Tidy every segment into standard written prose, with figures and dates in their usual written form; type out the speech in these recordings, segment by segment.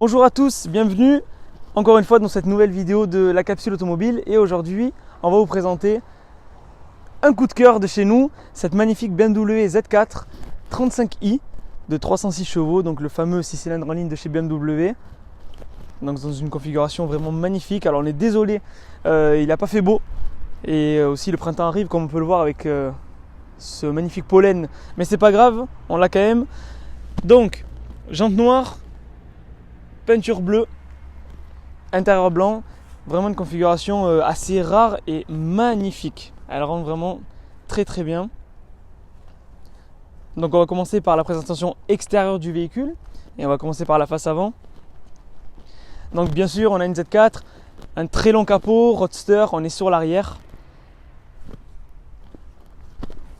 Bonjour à tous, bienvenue encore une fois dans cette nouvelle vidéo de la capsule automobile et aujourd'hui on va vous présenter un coup de cœur de chez nous, cette magnifique BMW Z4 35i de 306 chevaux, donc le fameux 6 cylindres en ligne de chez BMW, donc dans une configuration vraiment magnifique. Alors on est désolé, il n'a pas fait beau et aussi le printemps arrive comme on peut le voir avec ce magnifique pollen, mais c'est pas grave, on l'a quand même. Donc jantes noires, peinture bleue, intérieur blanc, vraiment une configuration assez rare et magnifique. Elle rend vraiment très très bien. Donc on va commencer par la présentation extérieure du véhicule et on va commencer par la face avant. Donc bien sûr on a une Z4, un très long capot, roadster, on est sur l'arrière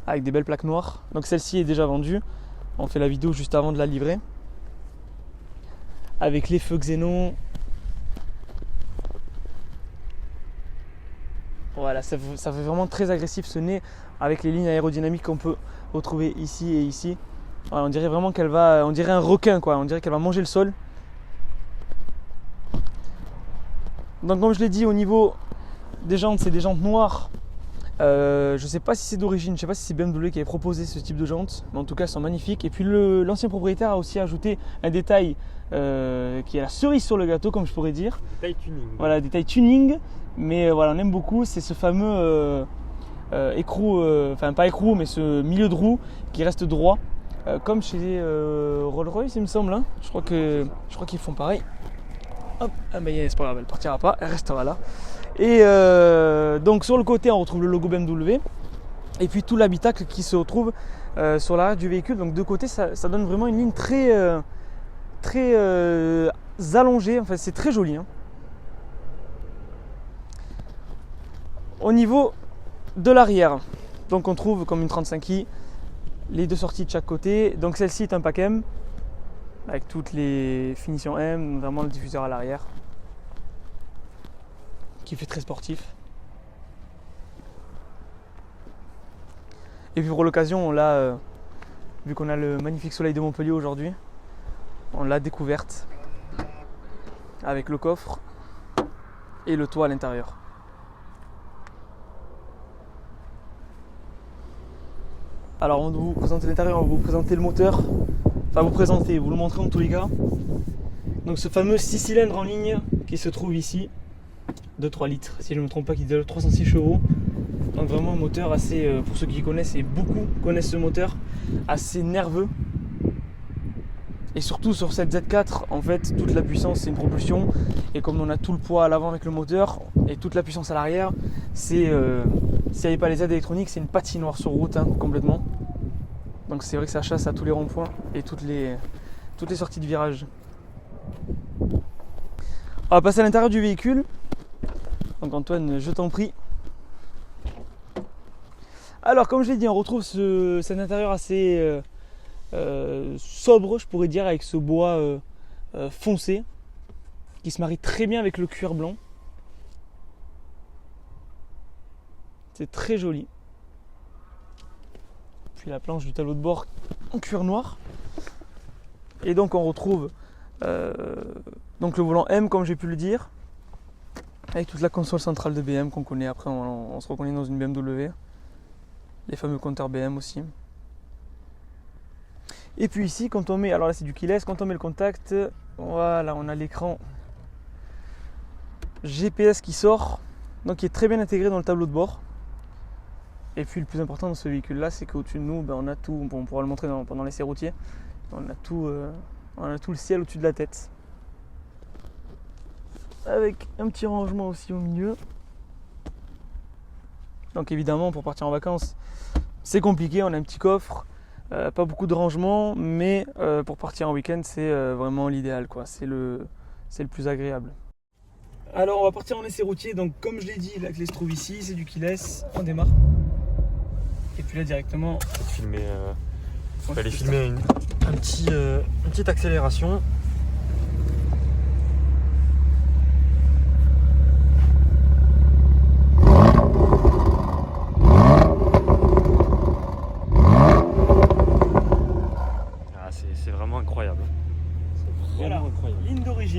avec des belles plaques noires. Donc celle-ci est déjà vendue, on fait la vidéo juste avant de la livrer. Avec les feux xénon. Voilà, ça fait vraiment très agressif ce nez avec les lignes aérodynamiques qu'on peut retrouver ici et ici. Voilà, on dirait vraiment qu'elle va, on dirait un requin quoi, on dirait qu'elle va manger le sol. Donc comme je l'ai dit, au niveau des jantes, c'est des jantes noires. Je ne sais pas si c'est d'origine, je ne sais pas si c'est BMW qui avait proposé ce type de jantes, mais en tout cas elles sont magnifiques. Et puis l'ancien propriétaire a aussi ajouté un détail qui est la cerise sur le gâteau, comme je pourrais dire. Détail tuning. Voilà, détail tuning, mais voilà, on aime beaucoup, c'est ce fameux écrou, enfin pas écrou, mais ce milieu de roue qui reste droit, comme chez Rolls-Royce il me semble, hein. Je crois qu'ils font pareil. Hop, ah ben c'est pas grave, elle partira pas, elle restera là. Et donc sur le côté on retrouve le logo BMW et puis tout l'habitacle qui se retrouve sur l'arrière du véhicule. Donc de côté ça donne vraiment une ligne très allongée, enfin c'est très joli, hein. Au niveau de l'arrière, donc on trouve comme une 35i les deux sorties de chaque côté. Donc celle-ci est un pack M avec toutes les finitions M, notamment le diffuseur à l'arrière qui fait très sportif. Et puis pour l'occasion, on l'a, vu qu'on a le magnifique soleil de Montpellier aujourd'hui, on l'a découverte avec le coffre et le toit à l'intérieur. Alors avant de vous présenter l'intérieur, on va vous présenter le moteur. Enfin vous le montrer en tous les cas. Donc ce fameux 6 cylindres en ligne qui se trouve ici, de 3 litres, si je ne me trompe pas, qui développe 306 chevaux. Donc vraiment un moteur assez, pour ceux qui connaissent, et beaucoup connaissent ce moteur, assez nerveux. Et surtout sur cette Z4, en fait, toute la puissance c'est une propulsion. Et comme on a tout le poids à l'avant avec le moteur et toute la puissance à l'arrière, c'est s'il n'y avait pas les aides électroniques, c'est une patinoire sur route, hein, complètement. Donc c'est vrai que ça chasse à tous les ronds-points et toutes les sorties de virage. On va passer à l'intérieur du véhicule. Donc Antoine, je t'en prie. Alors comme je l'ai dit, on retrouve cet intérieur assez sobre, je pourrais dire, avec ce bois foncé qui se marie très bien avec le cuir blanc. C'est très joli. Puis la planche du tableau de bord en cuir noir. Et donc on retrouve donc le volant M, comme j'ai pu le dire, avec toute la console centrale de BM qu'on connaît. Après on se reconnaît dans une BMW. Les fameux compteurs BM aussi. Et puis ici, quand on met, alors là c'est du keyless, quand on met le contact, voilà, on a l'écran GPS qui sort, donc qui est très bien intégré dans le tableau de bord. Et puis le plus important dans ce véhicule là, c'est qu'au-dessus de nous, on a tout, on pourra le montrer pendant l'essai routier, on a tout le ciel au-dessus de la tête. Avec un petit rangement aussi au milieu. Donc évidemment pour partir en vacances, c'est compliqué, on a un petit coffre. Pas beaucoup de rangement, mais pour partir en week-end, c'est vraiment l'idéal, quoi. C'est le plus agréable. Alors, on va partir en essai routier. Donc, comme je l'ai dit, la clé se trouve ici, c'est du keyless. On démarre. Et puis là, directement. Il fallait filmer une petite accélération.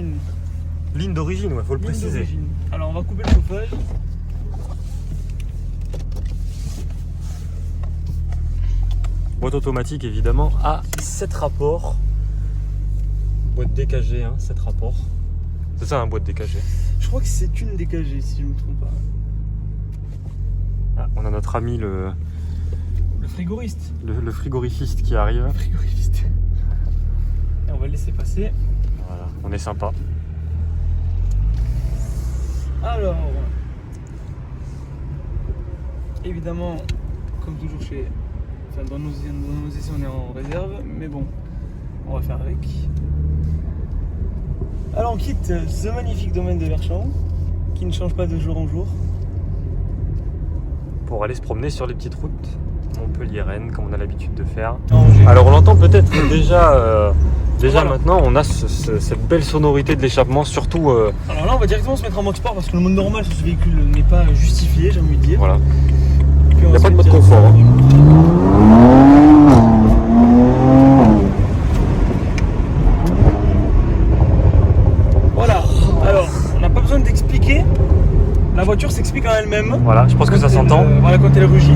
d'origine. Ligne d'origine, ouais, faut le Ligne préciser. d'origine. Alors on va couper le chauffage. Boîte automatique évidemment à 7 rapports. Boîte DKG, hein, 7 rapports. C'est ça, un boîte DKG. Je crois que c'est une DKG si je ne me trompe pas. Ah, on a notre ami le frigoriste. Le frigorifiste qui arrive. Frigoriste. Et on va le laisser passer. Voilà, on est sympa. Alors, évidemment, comme toujours dans nos essais, on est en réserve, mais bon, on va faire avec. Alors, on quitte ce magnifique domaine de Verchamp, qui ne change pas de jour en jour. Pour aller se promener sur les petites routes Montpellier-Rennes, comme on a l'habitude de faire. Angers. Alors on l'entend peut-être déjà, Voilà. Maintenant, on a cette belle sonorité de l'échappement, surtout. Alors là, on va directement se mettre en mode sport parce que le mode normal sur ce véhicule n'est pas justifié, j'ai envie de dire. Voilà. Puis on Il n'y va a se pas de mettre mode confort. Hein. Voilà. Alors, on n'a pas besoin d'expliquer. La voiture s'explique en elle-même. Voilà, je pense que ça Quand elle, s'entend. Voilà, quand elle rugit.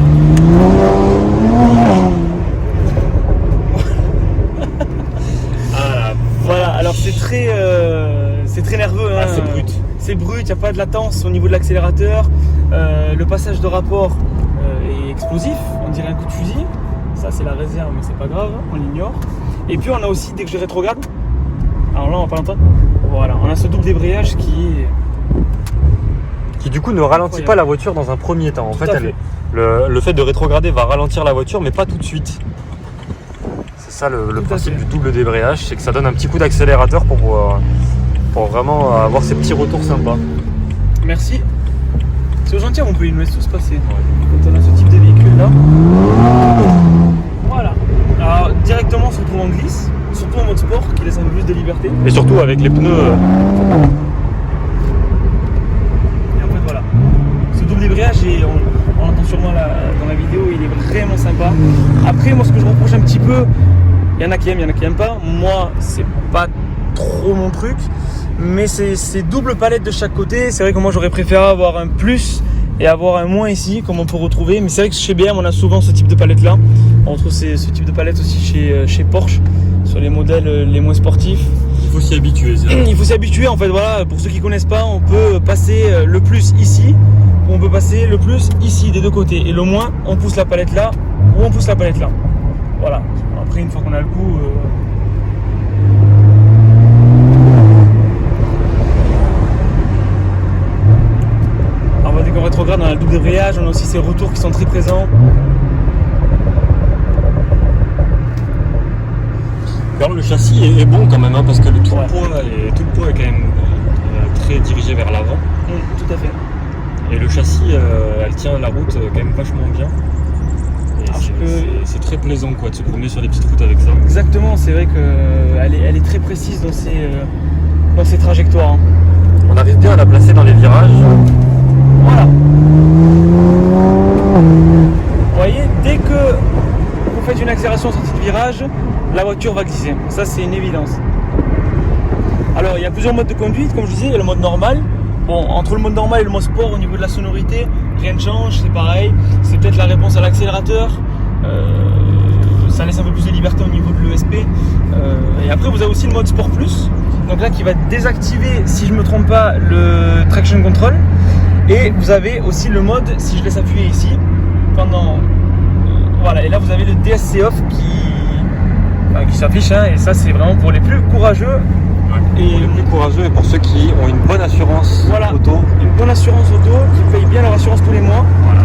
Voilà, alors c'est très nerveux. Hein. Ah, c'est brut. C'est brut, il n'y a pas de latence au niveau de l'accélérateur. Le passage de rapport est explosif, on dirait un coup de fusil. Ça, c'est la réserve, mais c'est pas grave, on l'ignore. Et puis, on a aussi, dès que je rétrograde, alors là, on va pas l'entendre. Voilà, on a ce double débrayage qui Du coup ne ralentit pas la voiture dans un premier temps. En Tout fait, à fait. le fait de rétrograder va ralentir la voiture, mais pas tout de suite. C'est ça le Tout à principe fait. du double débrayage, c'est que ça donne un petit coup d'accélérateur pour vraiment avoir ces petits retours sympas. Merci. C'est aux gentil, on peut y nous laisse tout se passer. Quand on a ce type de véhicule là. Voilà. Alors directement on se retrouve en glisse, surtout en mode sport qui laisse un peu plus de liberté. Et surtout avec les pneus. Et en fait voilà. Ce double débrayage, on l'entend sûrement dans la vidéo, il est vraiment sympa. Après moi ce que je reproche un petit peu, il y en a qui aiment, il y en a qui aiment pas. Moi c'est pas trop mon truc. Mais c'est double palette de chaque côté. C'est vrai que moi j'aurais préféré avoir un plus et avoir un moins ici, comme on peut retrouver. Mais c'est vrai que chez BM on a souvent ce type de palette là. On retrouve ce type de palette aussi chez Porsche, sur les modèles les moins sportifs. Il faut s'y habituer. Il faut s'y habituer en fait. Voilà, pour ceux qui connaissent pas, on peut passer le plus ici, ou on peut passer le plus ici des deux côtés. Et le moins, on pousse la palette là, ou on pousse la palette là. Voilà. Après une fois qu'on a le coup. Dès qu'on rétrograde, on a le double débrayage, on a aussi ces retours qui sont très présents. Alors le châssis est bon quand même, hein, parce que tout Ouais. le poids est quand même très dirigé vers l'avant. Tout à fait. Et le châssis, elle tient la route quand même vachement bien. Et c'est très plaisant quoi, de se promener sur les petites routes avec ça. Exactement, c'est vrai qu'elle est très précise dans ses trajectoires. Hein. On arrive bien à la placer dans les virages. Voilà. Vous voyez, dès que vous faites une accélération sortie de virage, la voiture va glisser. Ça, c'est une évidence. Alors, il y a plusieurs modes de conduite, comme je disais. Il y a le mode normal. Bon, entre le mode normal et le mode sport, au niveau de la sonorité, rien ne change, c'est pareil. C'est peut-être la réponse à l'accélérateur. Ça laisse un peu plus de liberté au niveau de l'ESP. Et après, vous avez aussi le mode sport plus. Donc là, qui va désactiver, si je ne me trompe pas, le traction control. Et vous avez aussi le mode, si je laisse appuyer ici, pendant... voilà, et là vous avez le DSC off qui s'affiche, hein, et ça c'est vraiment pour les plus courageux. Ouais, Et pour les plus courageux et pour ceux qui ont une bonne assurance voilà, auto. une bonne assurance auto, qui payent bien leur assurance tous les mois. Voilà.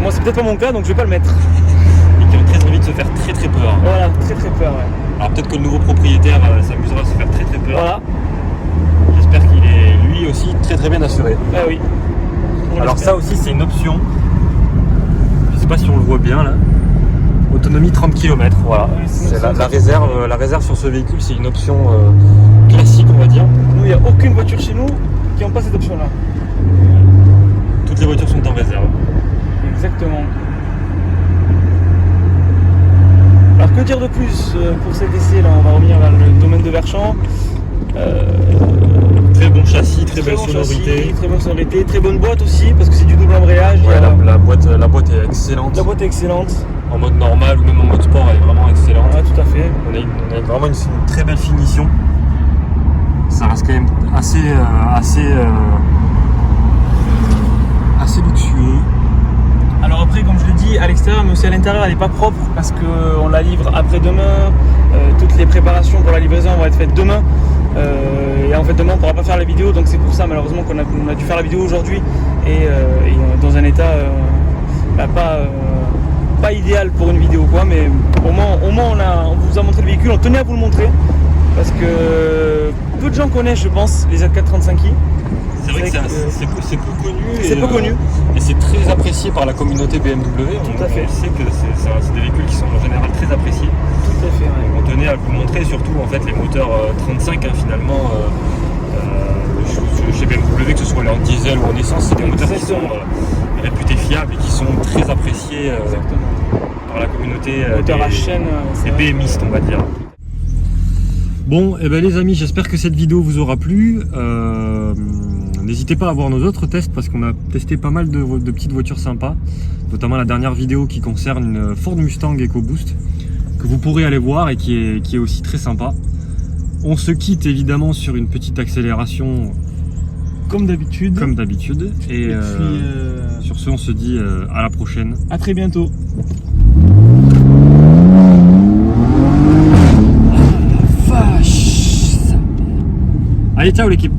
Moi c'est peut-être pas mon cas, donc je vais pas le mettre. Et qui ont très envie de se faire très très peur. Voilà, très très peur, ouais. Alors peut-être que le nouveau propriétaire s'amusera à se faire très très peur. Voilà, J'espère qu'il est lui aussi très très bien assuré. ah oui. On Alors l'espère. ça aussi c'est une option. Je sais pas si on le voit bien là. Autonomie 30 km, voilà. Ouais, c'est C'est une option. la réserve sur ce véhicule, c'est une option classique on va dire. Nous, il n'y a aucune voiture chez nous qui n'a pas cette option-là. Toutes les voitures sont en réserve. Exactement. Alors que dire de plus pour cet essai là? On va revenir vers le domaine de Verchamp. Très bon châssis, très belle bon sonorité. châssis, très bonne sonorité, très bonne boîte aussi parce que c'est du double embrayage. Ouais, la boîte est excellente. La boîte est excellente. En mode normal ou même en mode sport, elle est vraiment excellente. Ouais, tout à fait. On a vraiment une très belle finition. Ça reste quand même assez luxueux. Alors après, comme je le dis, à l'extérieur, mais aussi à l'intérieur, elle n'est pas propre parce qu'on la livre après-demain. Toutes les préparations pour la livraison vont être faites demain. Et en fait, demain, on ne pourra pas faire la vidéo. Donc c'est pour ça, malheureusement, qu'on a dû faire la vidéo aujourd'hui. Et dans un état pas idéal pour une vidéo, quoi. Mais au moins on vous a montré le véhicule. On tenait à vous le montrer. Parce que peu de gens connaissent, je pense, les Z4 35i. C'est vrai que c'est peu connu. C'est peu connu. Et c'est très apprécié par la communauté BMW. Tout à fait. On sait que c'est des véhicules qui sont en général très appréciés. Tout à fait, ouais. On tenait à vous le montrer, surtout en fait les moteurs 35 finalement. Chez BMW, que ce soit en diesel ou en essence, c'est des moteurs qui sont réputés fiables et qui sont très appréciés par la communauté moteur à chaîne, des BMistes, on va dire. Bon, et ben les amis, j'espère que cette vidéo vous aura plu. N'hésitez pas à voir nos autres tests parce qu'on a testé pas mal de petites voitures sympas, notamment la dernière vidéo qui concerne une Ford Mustang EcoBoost que vous pourrez aller voir et qui est aussi très sympa. On se quitte évidemment sur une petite accélération comme d'habitude. Et puis, sur ce, on se dit à la prochaine. À très bientôt. Allez, ciao l'équipe.